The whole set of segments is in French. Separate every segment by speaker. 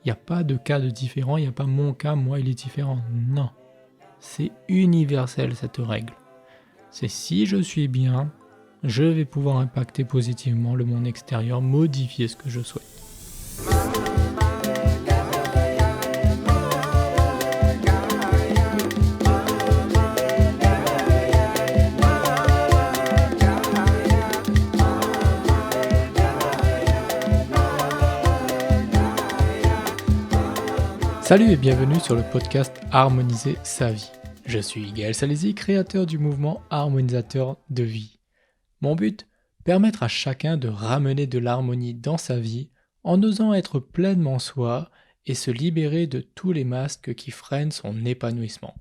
Speaker 1: Il n'y a pas de cas de différent, il n'y a pas mon cas, moi il est différent. Non, c'est universel cette règle. C'est si je suis bien, je vais pouvoir impacter positivement le monde extérieur, modifier ce que je souhaite. Salut et bienvenue sur le podcast Harmoniser sa vie. Je suis Gaël Salézy, créateur du mouvement harmonisateur de vie. Mon but, permettre à chacun de ramener de l'harmonie dans sa vie en osant être pleinement soi et se libérer de tous les masques qui freinent son épanouissement.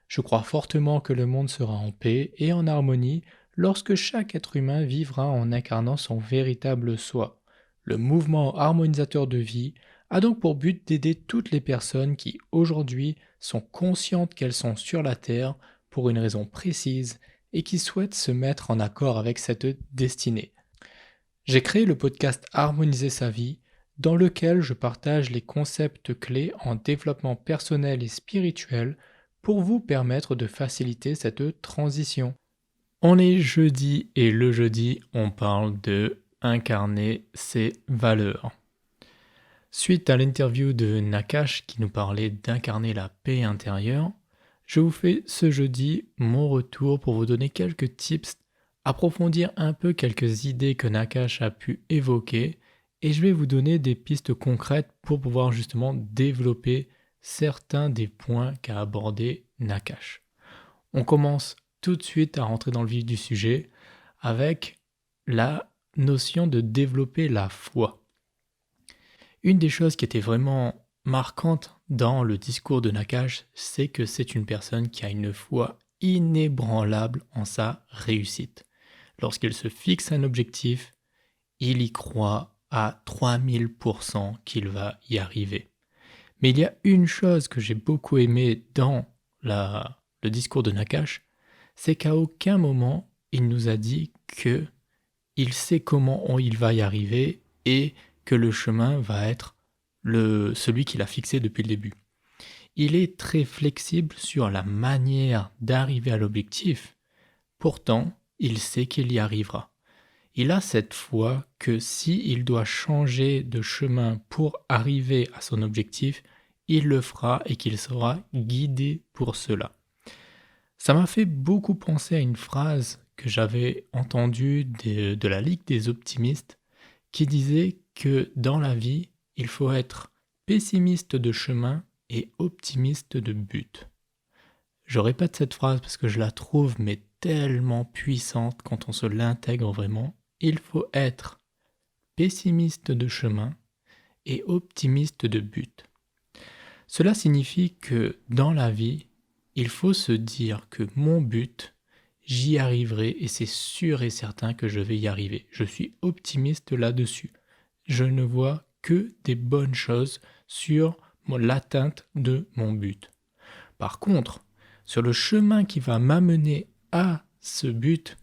Speaker 1: Je crois fortement que le monde sera en paix et en harmonie lorsque chaque être humain vivra en incarnant son véritable soi. Le mouvement harmonisateur de vie a donc pour but d'aider toutes les personnes qui aujourd'hui sont conscientes qu'elles sont sur la Terre pour une raison précise et qui souhaitent se mettre en accord avec cette destinée. J'ai créé le podcast Harmoniser sa vie dans lequel je partage les concepts clés en développement personnel et spirituel pour vous permettre de faciliter cette transition. On est jeudi et le jeudi, on parle de incarner ses valeurs. Suite à l'interview de Nakash qui nous parlait d'incarner la paix intérieure, je vous fais ce jeudi mon retour pour vous donner quelques tips, approfondir un peu quelques idées que Nakash a pu évoquer et je vais vous donner des pistes concrètes pour pouvoir justement développer certains des points qu'a abordé Nakash. On commence tout de suite à rentrer dans le vif du sujet avec la notion de développer la foi. Une des choses qui était vraiment marquante dans le discours de Nakash, c'est que c'est une personne qui a une foi inébranlable en sa réussite. Lorsqu'il se fixe un objectif, il y croit à 3000% qu'il va y arriver. Mais il y a une chose que j'ai beaucoup aimée dans le discours de Nakash, c'est qu'à aucun moment il nous a dit qu'il sait comment il va y arriver et que le chemin va être celui qu'il a fixé depuis le début. Il est très flexible sur la manière d'arriver à l'objectif, pourtant il sait qu'il y arrivera. Il a cette foi que s'il doit changer de chemin pour arriver à son objectif, il le fera et qu'il sera guidé pour cela. Ça m'a fait beaucoup penser à une phrase que j'avais entendue de la Ligue des optimistes qui disait que dans la vie, il faut être pessimiste de chemin et optimiste de but. Je répète cette phrase parce que je la trouve mais tellement puissante quand on se l'intègre vraiment. Il faut être pessimiste de chemin et optimiste de but. Cela signifie que dans la vie, il faut se dire que mon but, j'y arriverai et c'est sûr et certain que je vais y arriver. Je suis optimiste là-dessus. Je ne vois que des bonnes choses sur l'atteinte de mon but. Par contre, sur le chemin qui va m'amener à ce but,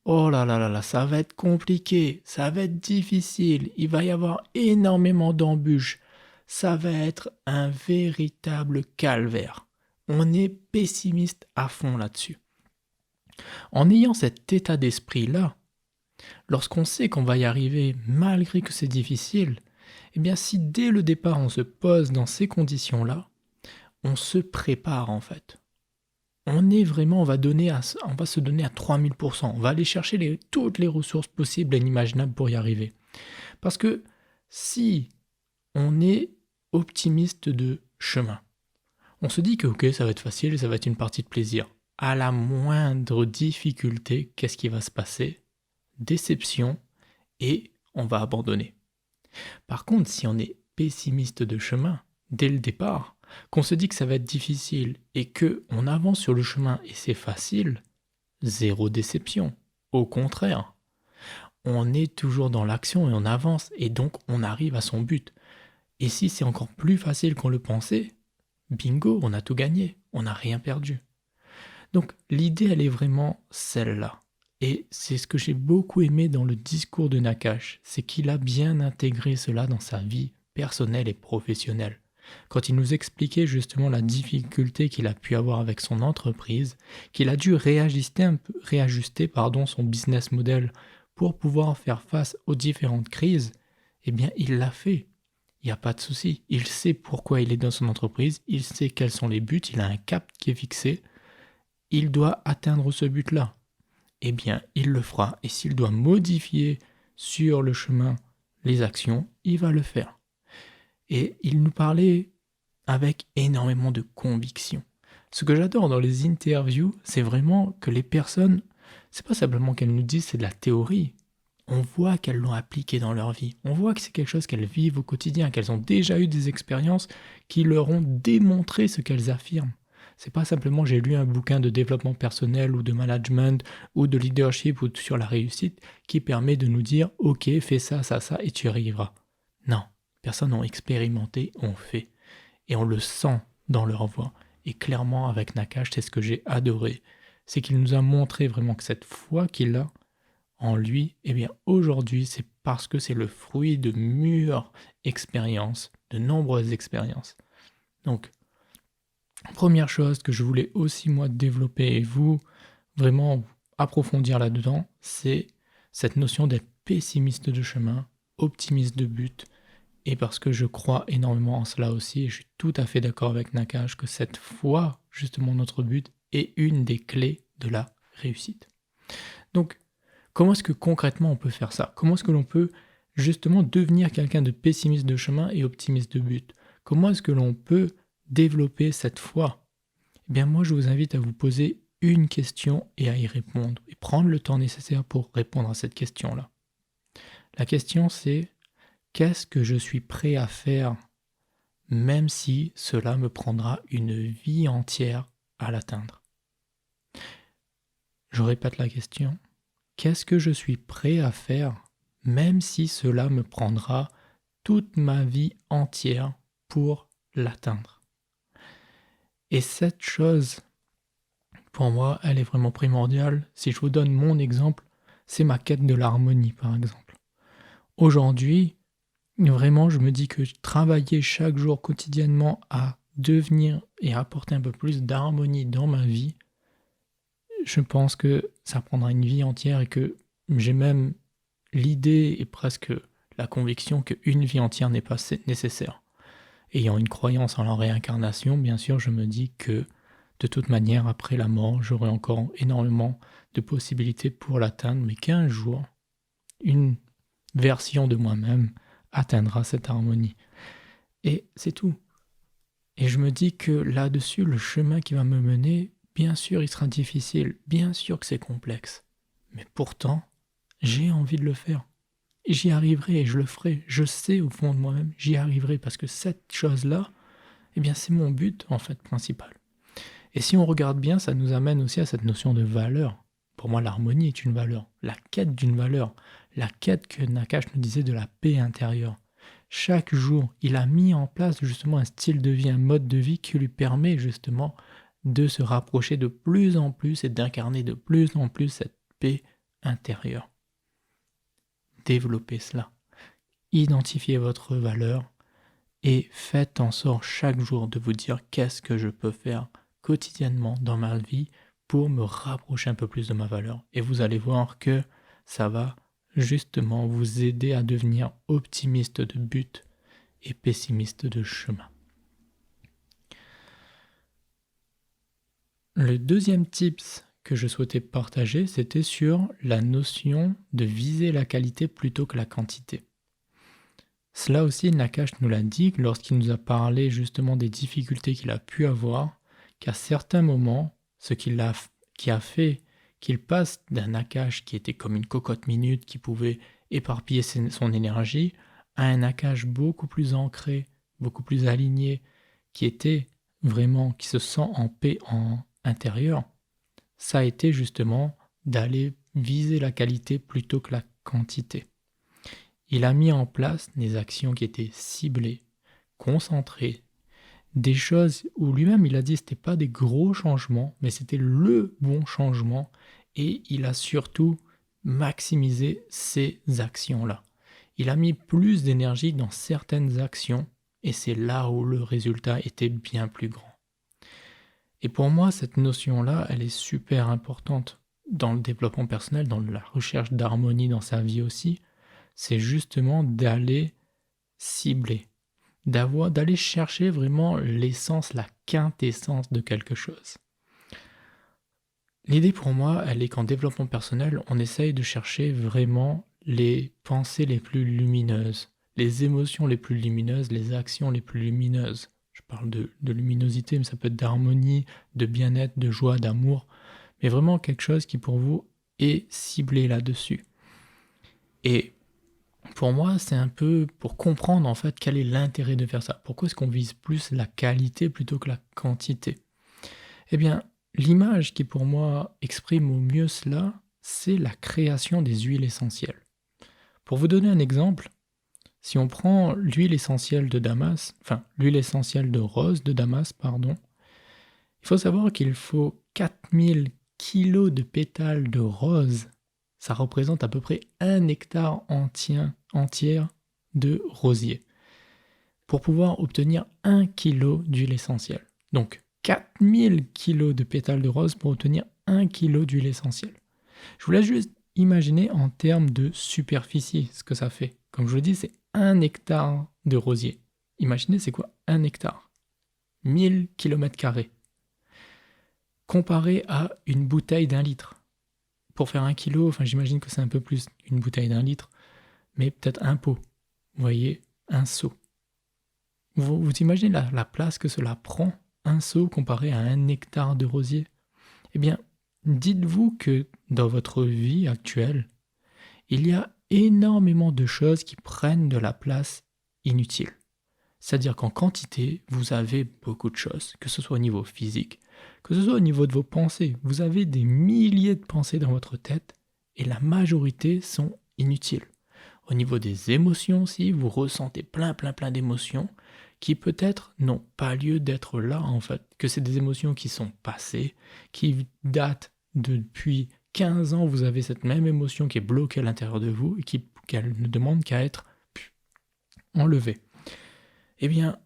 Speaker 1: oh là là là là, ça va être compliqué, ça va être difficile, il va y avoir énormément d'embûches, ça va être un véritable calvaire. On est pessimiste à fond là-dessus. En ayant cet état d'esprit-là, lorsqu'on sait qu'on va y arriver malgré que c'est difficile, eh bien si dès le départ on se pose dans ces conditions-là, on se prépare en fait. On va se donner à 3000%, on va aller chercher toutes les ressources possibles et inimaginables pour y arriver. Parce que si on est optimiste de chemin, on se dit que ok, ça va être facile, ça va être une partie de plaisir. À la moindre difficulté, qu'est-ce qui va se passer ? Déception et on va abandonner. Par contre, si on est pessimiste de chemin, dès le départ, qu'on se dit que ça va être difficile et qu'on avance sur le chemin et c'est facile, zéro déception. Au contraire, on est toujours dans l'action et on avance et donc on arrive à son but. Et si c'est encore plus facile qu'on le pensait, bingo, on a tout gagné, on n'a rien perdu. Donc l'idée, elle est vraiment celle-là. Et c'est ce que j'ai beaucoup aimé dans le discours de Nakash, c'est qu'il a bien intégré cela dans sa vie personnelle et professionnelle. Quand il nous expliquait justement la difficulté qu'il a pu avoir avec son entreprise, qu'il a dû réajuster son business model pour pouvoir faire face aux différentes crises, eh bien il l'a fait. Il n'y a pas de souci. Il sait pourquoi il est dans son entreprise, il sait quels sont les buts, il a un cap qui est fixé. Il doit atteindre ce but-là. Eh bien, il le fera. Et s'il doit modifier sur le chemin les actions, il va le faire. Et il nous parlait avec énormément de conviction. Ce que j'adore dans les interviews, c'est vraiment que les personnes, c'est pas simplement qu'elles nous disent c'est de la théorie. On voit qu'elles l'ont appliqué dans leur vie. On voit que c'est quelque chose qu'elles vivent au quotidien, qu'elles ont déjà eu des expériences qui leur ont démontré ce qu'elles affirment. C'est pas simplement j'ai lu un bouquin de développement personnel ou de management ou de leadership ou sur la réussite qui permet de nous dire ok, fais ça, ça, ça et tu y arriveras. Non, personne n'a expérimenté, on fait. Et on le sent dans leur voix. Et clairement avec Nakash, c'est ce que j'ai adoré. C'est qu'il nous a montré vraiment que cette foi qu'il a en lui, eh bien aujourd'hui, c'est parce que c'est le fruit de mûres expériences, de nombreuses expériences. Donc, première chose que je voulais aussi moi développer et vous vraiment approfondir là-dedans, c'est cette notion d'être pessimiste de chemin, optimiste de but, et parce que je crois énormément en cela aussi, et je suis tout à fait d'accord avec Nakash que cette foi, justement notre but, est une des clés de la réussite. Donc, comment est-ce que concrètement on peut faire ça? Comment est-ce que l'on peut justement devenir quelqu'un de pessimiste de chemin et optimiste de but? Comment est-ce que l'on peut développer cette foi? Eh bien moi je vous invite à vous poser une question et à y répondre, et prendre le temps nécessaire pour répondre à cette question-là. La question c'est, qu'est-ce que je suis prêt à faire même si cela me prendra une vie entière à l'atteindre? Je répète la question. Qu'est-ce que je suis prêt à faire, même si cela me prendra toute ma vie entière pour l'atteindre? Et cette chose, pour moi, elle est vraiment primordiale. Si je vous donne mon exemple, c'est ma quête de l'harmonie, par exemple. Aujourd'hui, vraiment, je me dis que travailler chaque jour quotidiennement à devenir et apporter un peu plus d'harmonie dans ma vie, je pense que ça prendra une vie entière et que j'ai même l'idée et presque la conviction qu'une vie entière n'est pas nécessaire. Ayant une croyance en la réincarnation, bien sûr, je me dis que de toute manière, après la mort, j'aurai encore énormément de possibilités pour l'atteindre, mais qu'un jour, une version de moi-même atteindra cette harmonie. Et c'est tout. Et je me dis que là-dessus, le chemin qui va me mener, bien sûr, il sera difficile, bien sûr que c'est complexe. Mais pourtant, j'ai envie de le faire. Et j'y arriverai et je le ferai. Je sais au fond de moi-même, j'y arriverai parce que cette chose-là, eh bien, c'est mon but, en fait, principal. Et si on regarde bien, ça nous amène aussi à cette notion de valeur. Pour moi, l'harmonie est une valeur. La quête d'une valeur. La quête que Nakash nous disait de la paix intérieure. Chaque jour, il a mis en place justement un style de vie, un mode de vie qui lui permet justement de se rapprocher de plus en plus et d'incarner de plus en plus cette paix intérieure. Développez cela. Identifiez votre valeur et faites en sorte chaque jour de vous dire qu'est-ce que je peux faire quotidiennement dans ma vie pour me rapprocher un peu plus de ma valeur. Et vous allez voir que ça va justement vous aider à devenir optimiste de but et pessimiste de chemin. Le deuxième tips que je souhaitais partager, c'était sur la notion de viser la qualité plutôt que la quantité. Cela aussi, Nakash nous l'a dit lorsqu'il nous a parlé justement des difficultés qu'il a pu avoir, qu'à certains moments, ce qui a fait qu'il passe d'un Nakash qui était comme une cocotte minute, qui pouvait éparpiller son énergie, à un Nakash beaucoup plus ancré, beaucoup plus aligné, qui se sent en paix en intérieur, ça a été justement d'aller viser la qualité plutôt que la quantité. Il a mis en place des actions qui étaient ciblées, concentrées, des choses où lui-même il a dit que ce n'était pas des gros changements, mais c'était le bon changement, et il a surtout maximisé ces actions-là. il a mis plus d'énergie dans certaines actions et c'est là où le résultat était bien plus grand. Et pour moi, cette notion-là, elle est super importante dans le développement personnel, dans la recherche d'harmonie dans sa vie aussi. C'est justement d'aller cibler, d'aller chercher vraiment l'essence, la quintessence de quelque chose. L'idée pour moi, elle est qu'en développement personnel, on essaye de chercher vraiment les pensées les plus lumineuses, les émotions les plus lumineuses, les actions les plus lumineuses. Je parle de luminosité, mais ça peut être d'harmonie, de bien-être, de joie, d'amour, mais vraiment quelque chose qui pour vous est ciblé là-dessus. Et pour moi, c'est un peu pour comprendre en fait quel est l'intérêt de faire ça. Pourquoi est-ce qu'on vise plus la qualité plutôt que la quantité? Eh bien, l'image qui pour moi exprime au mieux cela, c'est la création des huiles essentielles. Pour vous donner un exemple, si on prend l'huile essentielle de Damas, enfin l'huile essentielle de rose de Damas, pardon, il faut savoir qu'il faut 4000 kilos de pétales de rose. Ça représente à peu près 1 hectare entier de rosier pour pouvoir obtenir 1 kilo d'huile essentielle. Donc 4000 kilos de pétales de rose pour obtenir 1 kilo d'huile essentielle. Je vous laisse juste imaginer en termes de superficie ce que ça fait. Comme je vous le dis, c'est 1 hectare de rosier. Imaginez, c'est quoi 1 hectare? 1000 km². Comparé à une bouteille d'1 litre. Pour faire 1 kilo, enfin j'imagine que c'est un peu plus qu'une bouteille d'1 litre, mais peut-être un pot. Vous voyez, un seau. Vous imaginez la place que cela prend, un seau comparé à 1 hectare de rosier? Eh bien, dites-vous que dans votre vie actuelle, il y a énormément de choses qui prennent de la place inutile. C'est-à-dire qu'en quantité, vous avez beaucoup de choses, que ce soit au niveau physique, que ce soit au niveau de vos pensées. Vous avez des milliers de pensées dans votre tête et la majorité sont inutiles. Au niveau des émotions aussi, vous ressentez plein d'émotions qui peut-être n'ont pas lieu d'être là en fait, que c'est des émotions qui sont passées, qui datent depuis 15 ans, vous avez cette même émotion qui est bloquée à l'intérieur de vous et qu'elle ne demande qu'à être enlevée. Eh bien,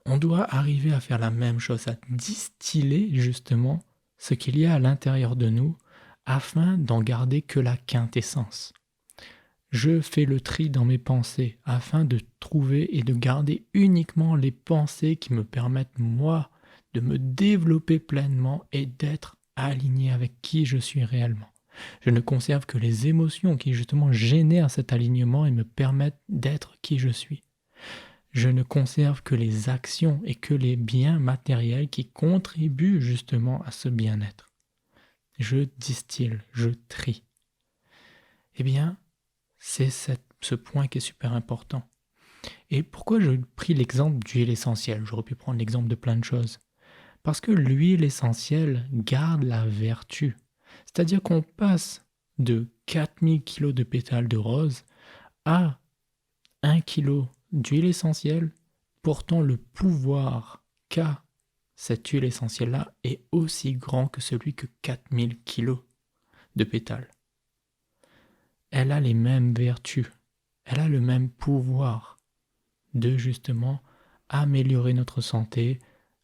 Speaker 1: on doit arriver à faire la même chose, à distiller justement ce qu'il y a à l'intérieur de nous afin d'en garder que la quintessence. Je fais le tri dans mes pensées afin de trouver et de garder uniquement les pensées qui me permettent, moi, de me développer pleinement et d'être aligné avec qui je suis réellement. Je ne conserve que les émotions qui justement génèrent cet alignement et me permettent d'être qui je suis. Je ne conserve que les actions et que les biens matériels qui contribuent justement à ce bien-être. Je distille, je trie. Eh bien, c'est ce point qui est super important. Et pourquoi j'ai pris l'exemple d'huile essentielle? J'aurais pu prendre l'exemple de plein de choses. Parce que l'huile essentielle garde la vertu. C'est-à-dire qu'on passe de 4000 kg de pétales de rose à 1 kg d'huile essentielle. Pourtant, le pouvoir qu'a cette huile essentielle-là est aussi grand que celui que 4000 kg de pétales. Elle a les mêmes vertus, elle a le même pouvoir de justement améliorer notre santé,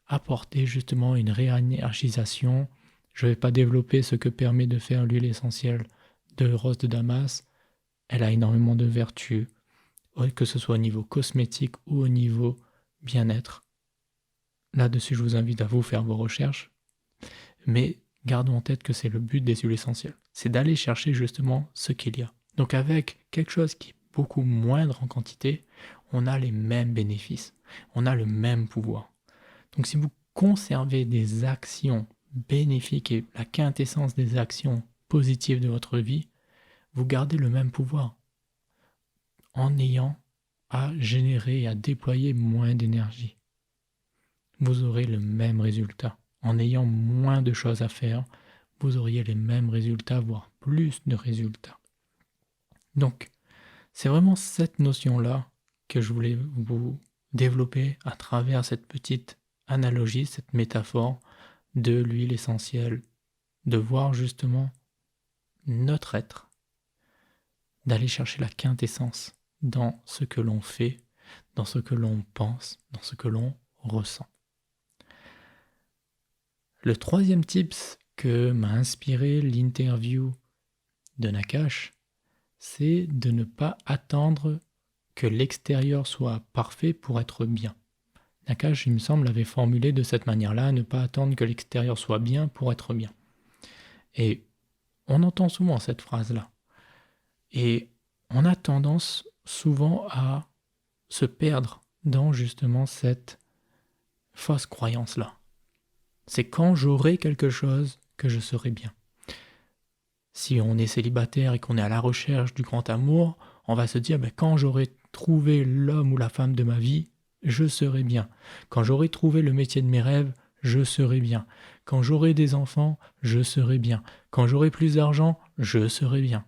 Speaker 1: apporter justement une réénergisation. Je ne vais pas développer ce que permet de faire l'huile essentielle de rose de Damas. Elle a énormément de vertus, que ce soit au niveau cosmétique ou au niveau bien-être. Là-dessus, je vous invite à vous faire vos recherches. Mais gardons en tête que c'est le but des huiles essentielles. C'est d'aller chercher justement ce qu'il y a. Donc avec quelque chose qui est beaucoup moindre en quantité, on a les mêmes bénéfices. On a le même pouvoir. Donc si vous conservez des actions bénéfiques et la quintessence des actions positives de votre vie, vous gardez le même pouvoir en ayant à générer et à déployer moins d'énergie. Vous aurez le même résultat. En ayant moins de choses à faire, vous auriez les mêmes résultats, voire plus de résultats. Donc, c'est vraiment cette notion-là que je voulais vous développer à travers cette petite analogie, cette métaphore de l'huile essentielle, de voir justement notre être, d'aller chercher la quintessence dans ce que l'on fait, dans ce que l'on pense, dans ce que l'on ressent. Le troisième tips que m'a inspiré l'interview de Nakash, c'est de ne pas attendre que l'extérieur soit parfait pour être bien. Nakash, il me semble, l'avait formulé de cette manière-là, ne pas attendre que l'extérieur soit bien pour être bien. Et on entend souvent cette phrase-là. Et on a tendance souvent à se perdre dans justement cette fausse croyance-là. C'est quand j'aurai quelque chose que je serai bien. Si on est célibataire et qu'on est à la recherche du grand amour, on va se dire quand j'aurai trouvé l'homme ou la femme de ma vie, je serai bien. Quand j'aurai trouvé le métier de mes rêves, je serai bien. Quand j'aurai des enfants, je serai bien. Quand j'aurai plus d'argent, je serai bien.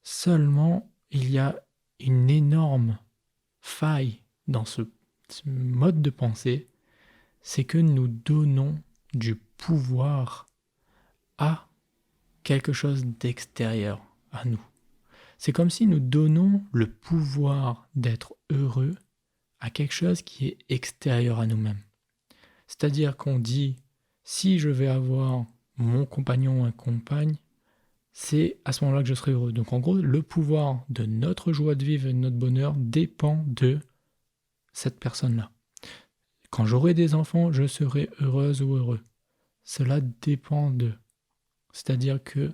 Speaker 1: Seulement, il y a une énorme faille dans ce mode de pensée, c'est que nous donnons du pouvoir à quelque chose d'extérieur à nous. C'est comme si nous donnons le pouvoir d'être heureux à quelque chose qui est extérieur à nous-mêmes. C'est-à-dire qu'on dit, si je vais avoir mon compagnon ou une compagne, c'est à ce moment-là que je serai heureux. Donc en gros, le pouvoir de notre joie de vivre et de notre bonheur dépend de cette personne-là. Quand j'aurai des enfants, je serai heureuse ou heureux. Cela dépend d'eux. C'est-à-dire que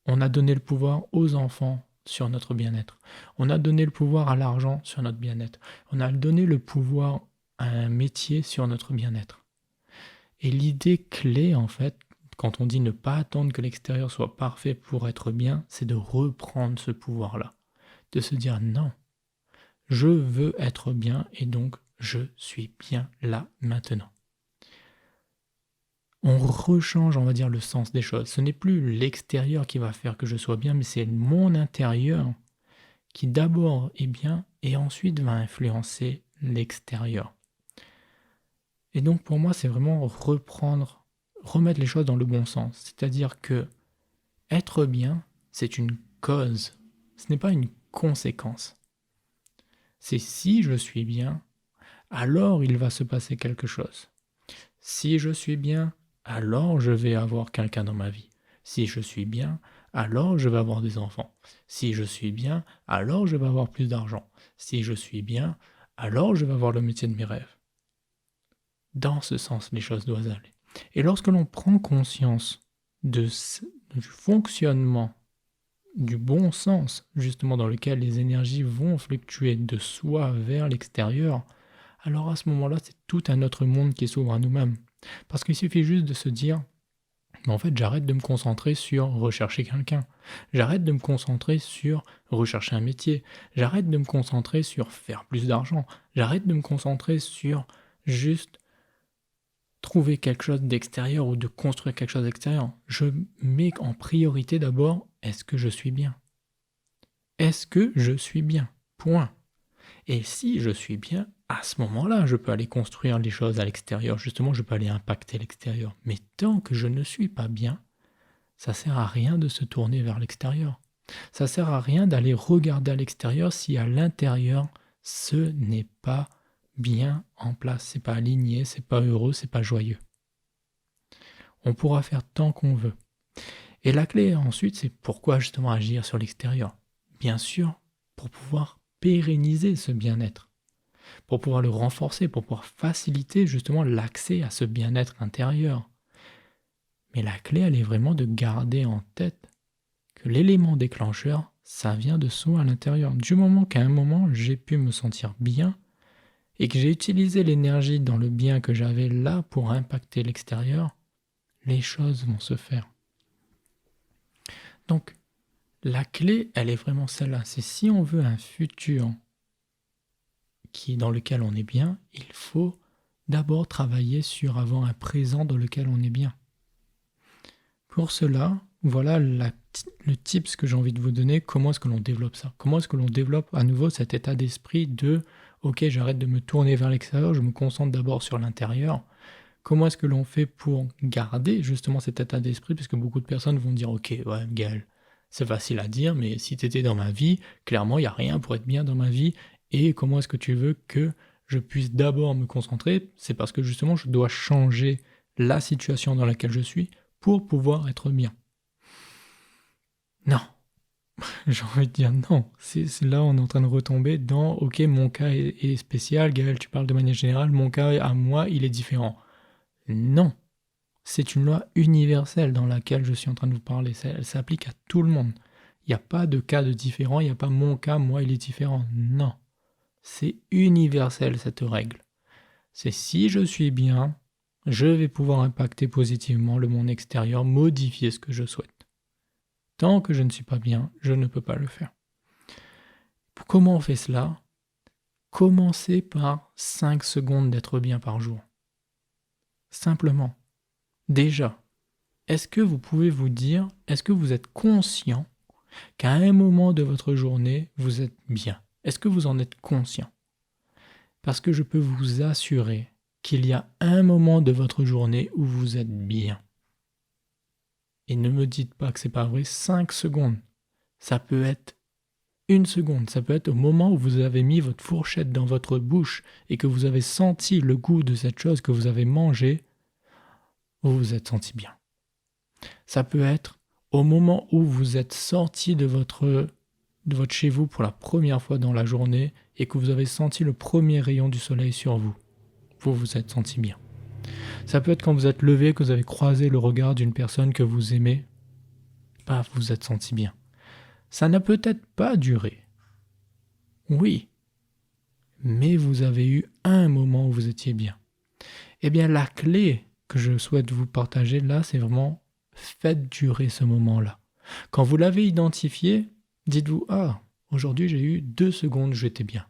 Speaker 1: on a donné le pouvoir aux enfants sur notre bien-être. On a donné le pouvoir à l'argent sur notre bien-être. On a donné le pouvoir à un métier sur notre bien-être. Et l'idée clé, en fait, quand on dit ne pas attendre que l'extérieur soit parfait pour être bien, c'est de reprendre ce pouvoir-là. De se dire non, je veux être bien et donc je suis bien là maintenant. On rechange, on va dire, le sens des choses. Ce n'est plus l'extérieur qui va faire que je sois bien, mais c'est mon intérieur qui d'abord est bien et ensuite va influencer l'extérieur. Et donc pour moi, c'est vraiment remettre les choses dans le bon sens. C'est-à-dire que être bien, c'est une cause, ce n'est pas une conséquence. C'est si je suis bien, alors il va se passer quelque chose. Si je suis bien, alors je vais avoir quelqu'un dans ma vie. Si je suis bien, alors je vais avoir des enfants. Si je suis bien, alors je vais avoir plus d'argent. Si je suis bien, alors je vais avoir le métier de mes rêves. Dans ce sens, les choses doivent aller. Et lorsque l'on prend conscience du fonctionnement, du bon sens, justement dans lequel les énergies vont fluctuer de soi vers l'extérieur, alors à ce moment-là, c'est tout un autre monde qui s'ouvre à nous-mêmes. Parce qu'il suffit juste de se dire, en fait, j'arrête de me concentrer sur rechercher quelqu'un. J'arrête de me concentrer sur rechercher un métier. J'arrête de me concentrer sur faire plus d'argent. J'arrête de me concentrer sur juste trouver quelque chose d'extérieur ou de construire quelque chose d'extérieur. Je mets en priorité d'abord, est-ce que je suis bien ? Est-ce que je suis bien ? Point. Et si je suis bien, à ce moment-là, je peux aller construire les choses à l'extérieur. Justement, je peux aller impacter l'extérieur. Mais tant que je ne suis pas bien, ça sert à rien de se tourner vers l'extérieur. Ça sert à rien d'aller regarder à l'extérieur si à l'intérieur, ce n'est pas bien en place, c'est pas aligné, c'est pas heureux, c'est pas joyeux. On pourra faire tant qu'on veut. Et la clé ensuite, c'est pourquoi justement agir sur l'extérieur. Bien sûr, pour pouvoir pérenniser ce bien-être, pour pouvoir le renforcer, pour pouvoir faciliter justement l'accès à ce bien-être intérieur. Mais la clé, elle est vraiment de garder en tête que l'élément déclencheur, ça vient de soi à l'intérieur. Du moment qu'à un moment, j'ai pu me sentir bien, et que j'ai utilisé l'énergie dans le bien que j'avais là pour impacter l'extérieur, les choses vont se faire. Donc, la clé, elle est vraiment celle-là. C'est si on veut un futur dans lequel on est bien, il faut d'abord travailler sur avoir un présent dans lequel on est bien. Pour cela, voilà le tips que j'ai envie de vous donner. Comment est-ce que l'on développe ça ? Comment est-ce que l'on développe à nouveau cet état d'esprit de ok, j'arrête de me tourner vers l'extérieur, je me concentre d'abord sur l'intérieur. Comment est-ce que l'on fait pour garder justement cet état d'esprit ? Parce que beaucoup de personnes vont dire ok, ouais, Gaël, C'est facile à dire, mais si tu étais dans ma vie, clairement, il n'y a rien pour être bien dans ma vie. Et comment est-ce que tu veux que je puisse d'abord me concentrer? C'est parce que justement, je dois changer la situation dans laquelle je suis pour pouvoir être bien. Non, j'ai envie de dire non. C'est là, on est en train de retomber dans, ok, mon cas est spécial, Gaël, tu parles de manière générale, mon cas à moi, il est différent. Non, c'est une loi universelle dans laquelle je suis en train de vous parler. Elle s'applique à tout le monde. Il n'y a pas de cas de différent, il n'y a pas mon cas, moi, il est différent. Non, c'est universel cette règle. C'est si je suis bien, je vais pouvoir impacter positivement le monde extérieur, modifier ce que je souhaite. Tant que je ne suis pas bien, je ne peux pas le faire. Comment on fait cela? Commencez par 5 secondes d'être bien par jour. Simplement. Déjà, est-ce que vous pouvez vous dire, est-ce que vous êtes conscient qu'à un moment de votre journée, vous êtes bien? Est-ce que vous en êtes conscient? Parce que je peux vous assurer qu'il y a un moment de votre journée où vous êtes bien. Et ne me dites pas que c'est pas vrai, 5 secondes. Ça peut être 1 seconde, ça peut être au moment où vous avez mis votre fourchette dans votre bouche et que vous avez senti le goût de cette chose que vous avez mangée, vous vous êtes senti bien. Ça peut être au moment où vous êtes sorti de votre chez vous pour la première fois dans la journée et que vous avez senti le premier rayon du soleil sur vous. Vous vous êtes senti bien. Ça peut être quand vous êtes levé, que vous avez croisé le regard d'une personne que vous aimez. Paf, vous vous êtes senti bien. Ça n'a peut-être pas duré. Oui. Mais vous avez eu un moment où vous étiez bien. Eh bien, la clé que je souhaite vous partager là, c'est vraiment faites durer ce moment-là. Quand vous l'avez identifié, dites-vous, ah, aujourd'hui j'ai eu 2 secondes, j'étais bien.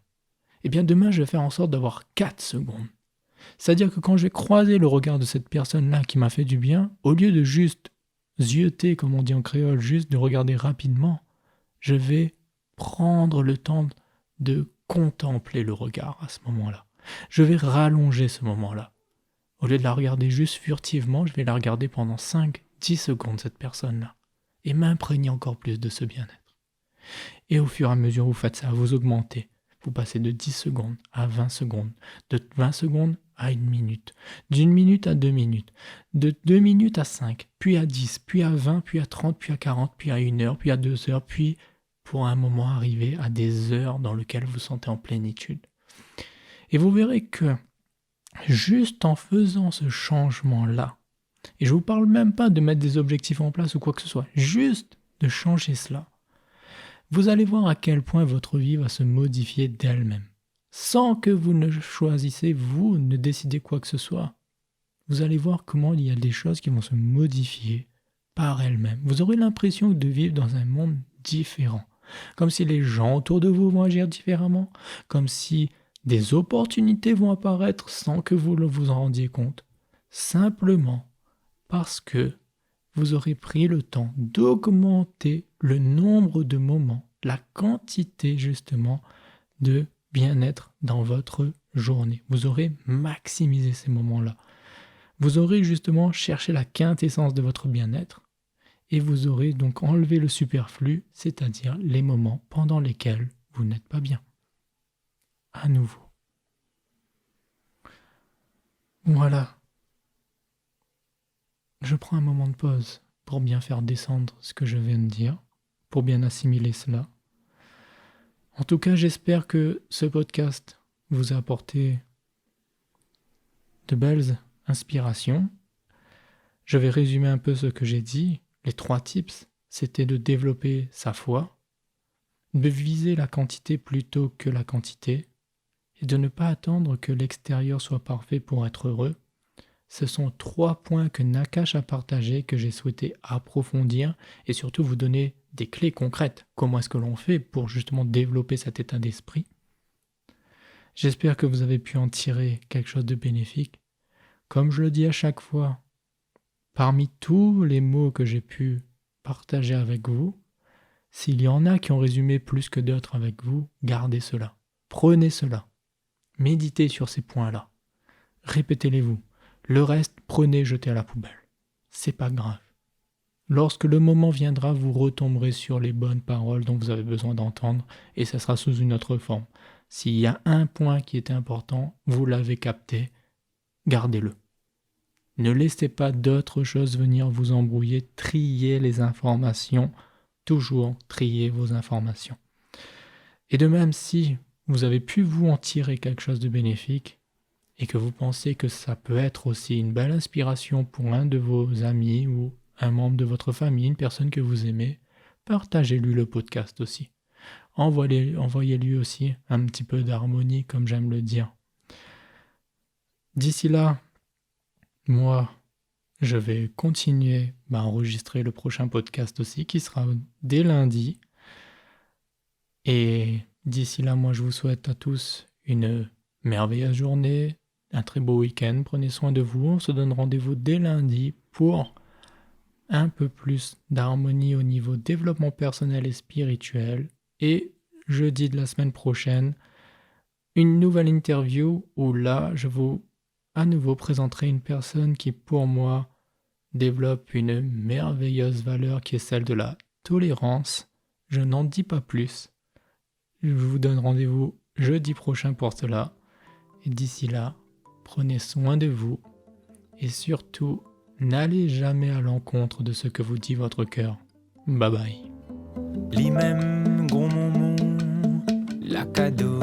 Speaker 1: Eh bien, demain, je vais faire en sorte d'avoir 4 secondes. C'est-à-dire que quand je vais croiser le regard de cette personne-là qui m'a fait du bien, au lieu de juste zioter, comme on dit en créole, juste de regarder rapidement, je vais prendre le temps de contempler le regard à ce moment-là. Je vais rallonger ce moment-là. Au lieu de la regarder juste furtivement, je vais la regarder pendant 5-10 secondes, cette personne-là, et m'imprégner encore plus de ce bien-être. Et au fur et à mesure où vous faites ça, vous augmentez. Vous passez de 10 secondes à 20 secondes, de 20 secondes à 1 minute, d'1 minute à 2 minutes, de 2 minutes à 5, puis à 10, puis à 20, puis à 30, puis à 40, puis à 1 heure, puis à 2 heures, puis pour un moment arriver à des heures dans lesquelles vous vous sentez en plénitude. Et vous verrez que juste en faisant ce changement-là, et je ne vous parle même pas de mettre des objectifs en place ou quoi que ce soit, juste de changer cela, vous allez voir à quel point votre vie va se modifier d'elle-même. Sans que vous ne choisissez, vous ne décidez quoi que ce soit. Vous allez voir comment il y a des choses qui vont se modifier par elles-mêmes. Vous aurez l'impression de vivre dans un monde différent. Comme si les gens autour de vous vont agir différemment. Comme si des opportunités vont apparaître sans que vous vous en rendiez compte. Simplement parce que vous aurez pris le temps d'augmenter le nombre de moments, la quantité justement de bien-être dans votre journée. Vous aurez maximisé ces moments-là. Vous aurez justement cherché la quintessence de votre bien-être et vous aurez donc enlevé le superflu, c'est-à-dire les moments pendant lesquels vous n'êtes pas bien. À nouveau. Voilà. Je prends un moment de pause pour bien faire descendre ce que je viens de dire, pour bien assimiler cela. En tout cas, j'espère que ce podcast vous a apporté de belles inspirations. Je vais résumer un peu ce que j'ai dit. Les 3 tips, c'était de développer sa foi, de viser la quantité plutôt que la quantité, et de ne pas attendre que l'extérieur soit parfait pour être heureux. Ce sont 3 points que Nakash a partagés, que j'ai souhaité approfondir et surtout vous donner des clés concrètes. Comment est-ce que l'on fait pour justement développer cet état d'esprit? J'espère que vous avez pu en tirer quelque chose de bénéfique. Comme je le dis à chaque fois, parmi tous les mots que j'ai pu partager avec vous, s'il y en a qui ont résumé plus que d'autres avec vous, gardez cela. Prenez cela. Méditez sur ces points-là. Répétez-les-vous. Le reste, prenez, jetez à la poubelle. C'est pas grave. Lorsque le moment viendra, vous retomberez sur les bonnes paroles dont vous avez besoin d'entendre et ça sera sous une autre forme. S'il y a un point qui était important, vous l'avez capté, gardez-le. Ne laissez pas d'autres choses venir vous embrouiller, triez les informations, toujours triez vos informations. Et de même, si vous avez pu vous en tirer quelque chose de bénéfique et que vous pensez que ça peut être aussi une belle inspiration pour un de vos amis ou un membre de votre famille, une personne que vous aimez, partagez-lui le podcast aussi. Envoyez-lui aussi un petit peu d'harmonie, comme j'aime le dire. D'ici là, moi, je vais continuer à enregistrer le prochain podcast aussi, qui sera dès lundi. Et d'ici là, moi, je vous souhaite à tous une merveilleuse journée, un très beau week-end. Prenez soin de vous. On se donne rendez-vous dès lundi pour un peu plus d'harmonie au niveau développement personnel et spirituel. Et jeudi de la semaine prochaine, une nouvelle interview où là, je vous à nouveau présenterai une personne qui, pour moi, développe une merveilleuse valeur qui est celle de la tolérance. Je n'en dis pas plus. Je vous donne rendez-vous jeudi prochain pour cela. Et d'ici là, prenez soin de vous et surtout, n'allez jamais à l'encontre de ce que vous dit votre cœur. Bye bye.
Speaker 2: Li même gros moment, la cadeau.